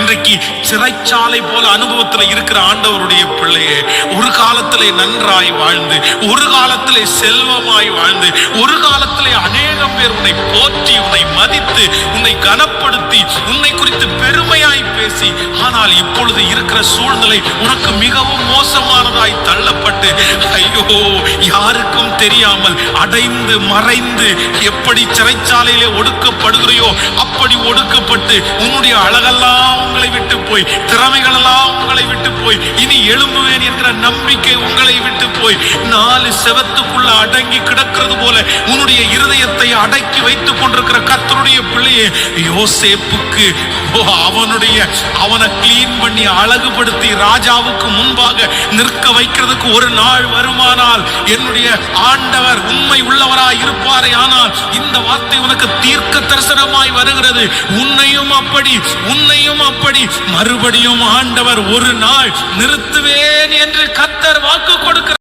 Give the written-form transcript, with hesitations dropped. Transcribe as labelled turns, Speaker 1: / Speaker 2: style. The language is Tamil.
Speaker 1: இன்றைக்கு சிறைச்சாலை போல அனுபவத்தில் இருக்கிற ஆண்டவருடைய பிள்ளையே, ஒரு காலத்திலே நன்றாய் வாழ்ந்து, ஒரு காலத்திலே செல்வமாய் வாழ்ந்து, ஒரு காலத்திலே அநேகம் பேர் உன்னை போற்றி, உன்னை மதித்து, உன்னை கனப்படுத்தி, உன்னை குறித்து பெருமையாய் பேசி, ஆனால் இப்பொழுது இருக்கிற சூழ்நிலை உனக்கு மிகவும் மோசமானதாய் தள்ளப்பட்டு, ஐயோ யாருக்கும் தெரியாமல் அடைந்து மறைந்து எப்படி சிறைச்சாலையிலே ஒடுக்கப்படுகிறையோ அப்படி ஒடுக்கப்பட்டு உன்னுடைய அழகெல்லாம் உங்களை விட்டு போய், திறமைகள் எல்லாம் உங்களை விட்டு போய், இனி எழும்புவேன் என்கிற நம்பிக்கை உங்களை விட்டு போய், 4 செவத்துக்குள்ள அடங்கி கிடக்கிறது போல உன்னுடைய இருதயத்தை அடக்கி வைத்துக் கொண்டிருக்கிற கர்த்தருடைய பிள்ளையே, யோசேப்புக்கு அவனை கிளீன் பண்ணி அழகுபடுத்தி ராஜாவுக்கு முன்பாக நிற்க வைக்கிறதுக்கு ஒரு நாள் வருமானால் என்னுடைய ஆண்டவர் உண்மை உள்ளவராய் இருப்பாரே. ஆனால் இந்த வார்த்தை உனக்கு தீர்க்க தரிசனமாய் வருகிறது. உன்னையும் அப்படி மறுபடியும் ஆண்டவர் ஒரு நாள் நிறுத்துவேன் என்று கர்த்தர் வாக்கு